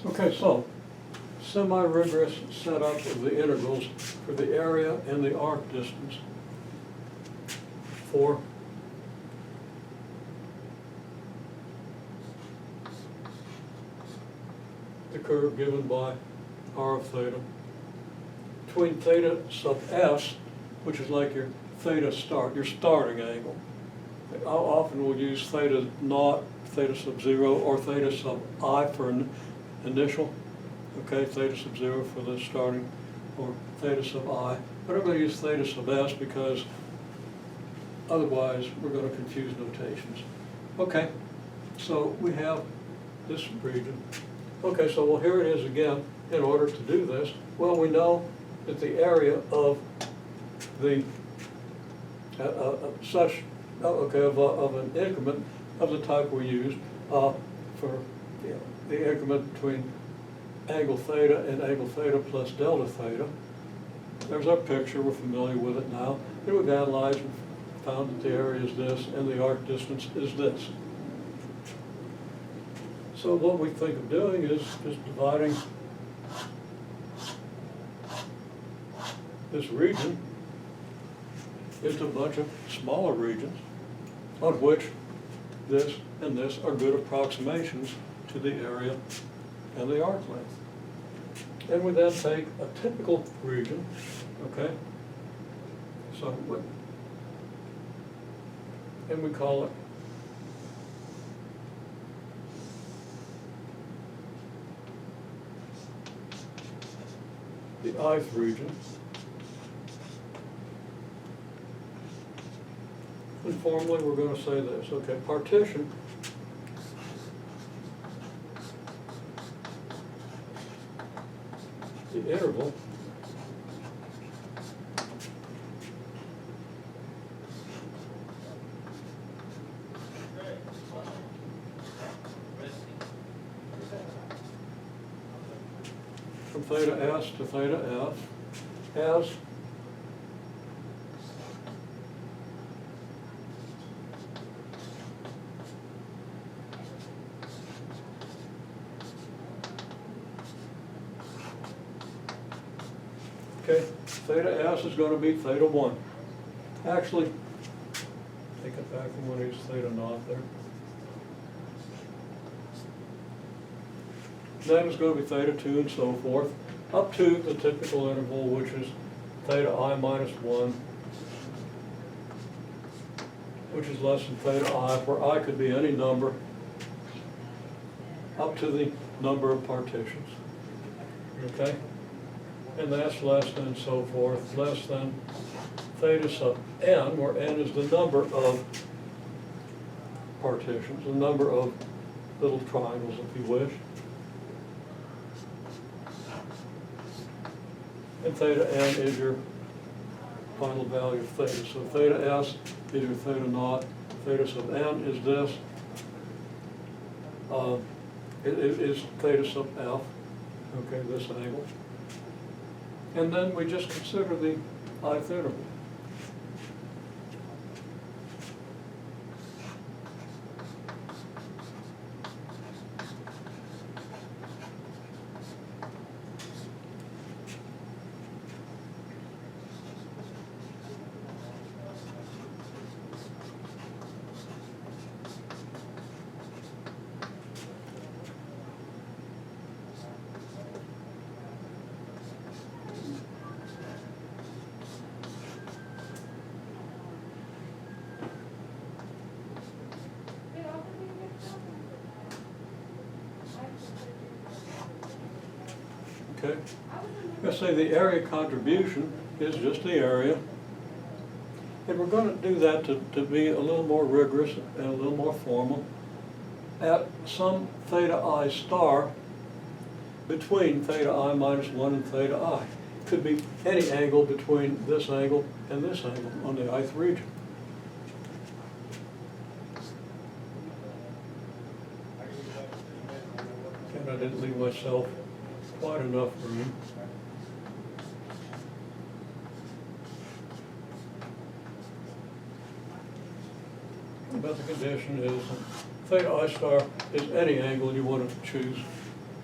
Okay, so semi-rigorous setup of the integrals for the area and the arc distance for the curve given by r of theta between theta sub s, which is like your theta start, your starting angle. Often we'll use theta naught, theta sub 0, or theta sub I for an initial. Okay, theta sub 0 for the starting, or theta sub I. But I'm going to use theta sub s because otherwise we're going to confuse notations. Okay, so we have this region. Okay, so well, here it is again. In order to do this, well, we know that the area of the of an increment of the type we used for the increment between angle theta and angle theta plus delta theta. There's our picture. We're familiar with it now. And we've analyzed and found that the area is this and the arc distance is this. So what we think of doing is just dividing this region into a bunch of smaller regions on which this and this are good approximations to the area and the arc length. And we then take a typical region, okay? So, and we call it the ith region. And formally we're going to say this, okay, partition the interval from theta s to theta f as okay, theta s is going to be theta 1. Actually, take it back from when I used theta naught there. Then it's going to be theta 2 and so forth, up to the typical interval, which is theta I minus 1, which is less than theta I, where I could be any number, up to the number of partitions. Okay? And that's less than so forth, less than theta sub n, where n is the number of partitions, the number of little triangles, if you wish. And theta n is your final value of theta. So theta s is your theta naught, theta sub n is this. It is theta sub f, okay, this angle. And then we just consider the ith interval. Okay. Let's say the area contribution is just the area. And we're going to do that to be a little more rigorous and a little more formal at some theta I star between theta I minus 1 and theta I. It could be any angle between this angle and this angle on the ith region. And I didn't leave myself quite enough room. But the condition is theta I star is any angle you want to choose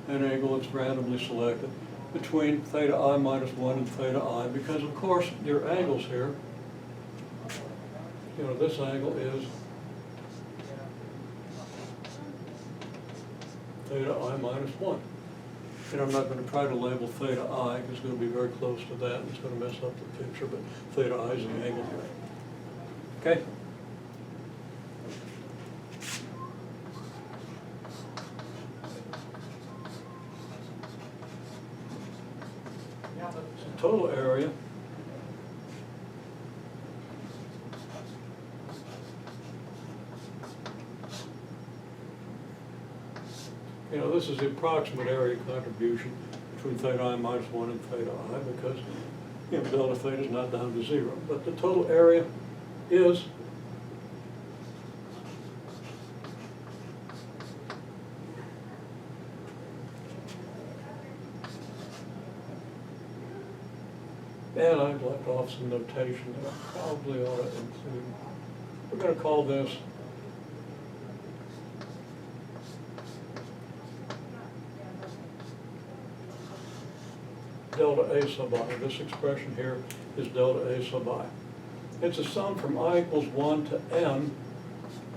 an angle that's randomly selected between theta I minus 1 and theta I, because of course your angles here, you know, this angle is theta I minus 1. And I'm not going to try to label theta I, because it's going to be very close to that, and it's going to mess up the picture, but theta I is the angle here. Okay? So total area this is the approximate area contribution between theta I minus 1 and theta I, because delta theta is not down to 0. But the total area is and I've left off some notation that I probably ought to include. We're going to call this delta A sub I. This expression here is delta A sub I. It's a sum from I equals 1 to n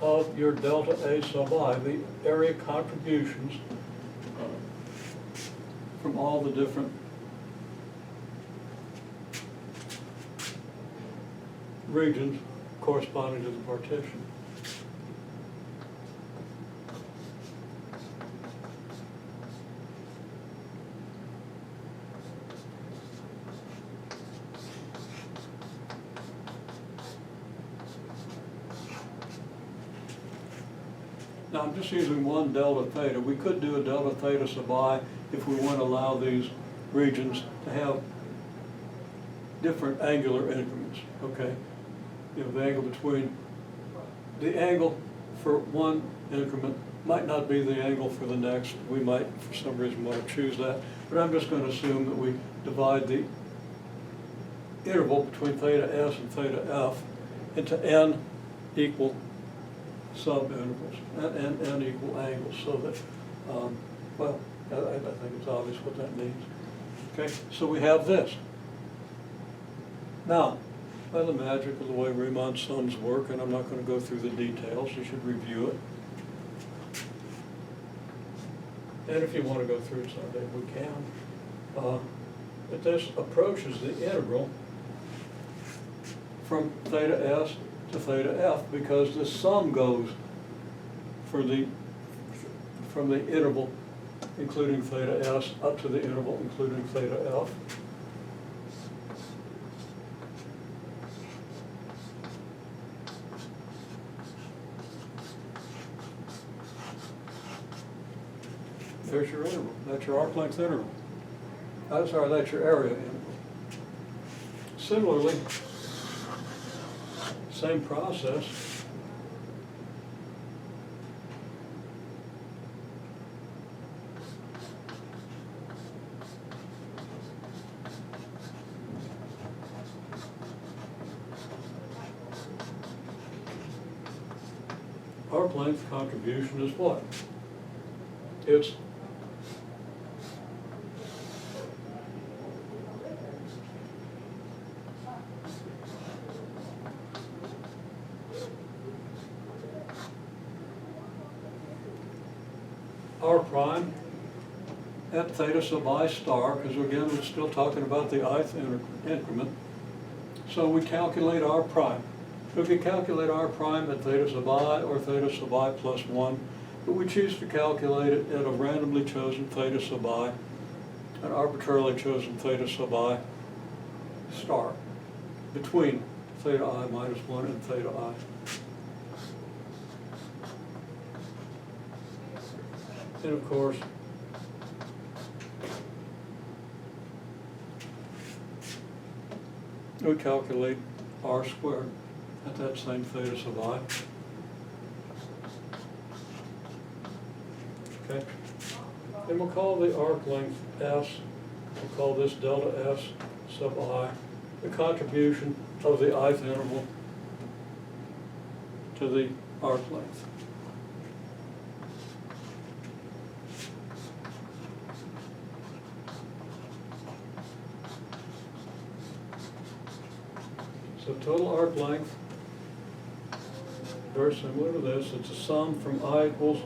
of your delta A sub I, the area contributions from all the different regions corresponding to the partition. Now I'm just using one delta theta. We could do a delta theta sub I if we want to allow these regions to have different angular increments, okay? The angle between, the angle for one increment might not be the angle for the next. We might, for some reason, want to choose that. But I'm just going to assume that we divide the interval between theta S and theta F into n equal sub-intervals, and n equal angles, so that, well, I think it's obvious what that means. Okay, so we have this. Now, by the magic of the way Riemann sums work, and I'm not going to go through the details, you should review it. And if you want to go through it someday, we can. But this approaches the integral from theta S to theta F, because the sum goes from the interval including theta S up to the interval including theta F. There's your interval. That's your arc length interval. I'm sorry, that's your area interval. Similarly, same process. Arc length contribution is what? It's R prime at theta sub I star, because again we're still talking about the ith increment. So we calculate R prime. We can calculate R prime at theta sub I or theta sub I plus 1, but we choose to calculate it at a randomly chosen theta sub I, an arbitrarily chosen theta sub I star, between theta I minus 1 and theta I. And of course, we calculate R squared at that same theta sub I. Okay? And we'll call the arc length S, we'll call this delta S sub I, the contribution of the ith interval to the arc length. So total arc length, very similar to this. It's a sum from I equals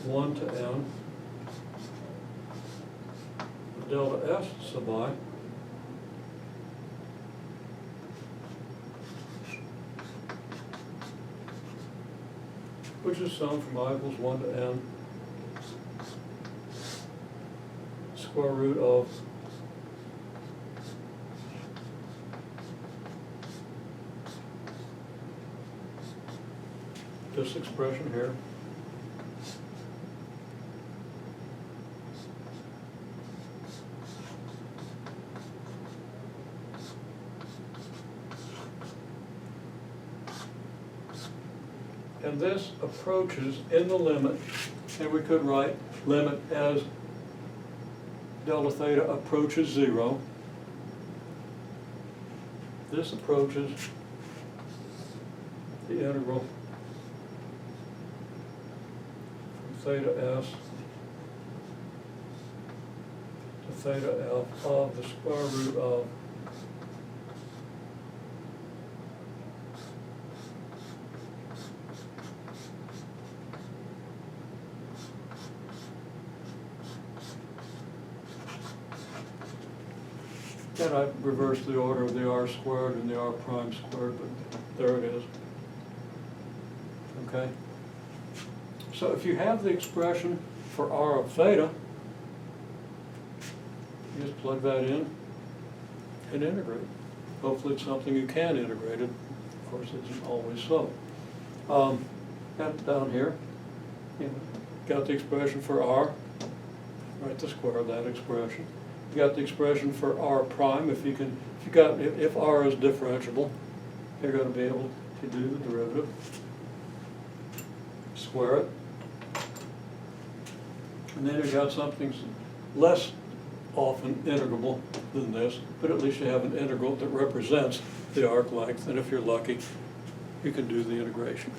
1 to n, delta S sub I, which is sum from I equals 1 to n, square root of this expression here. And this approaches in the limit, and we could write limit as delta theta approaches 0. This approaches the integral from theta s to theta f of the square root of and I reversed the order of the r squared and the r prime squared, but there it is. Okay? So if you have the expression for r of theta, you just plug that in and integrate. Hopefully it's something you can integrate it. Of course, it isn't always so. And down here, got the expression for r, write the square of that expression. You got the expression for r prime. If r is differentiable, you're going to be able to do the derivative. Square it. And then you've got something less often integrable than this, but at least you have an integral that represents the arc length, and if you're lucky, you can do the integration.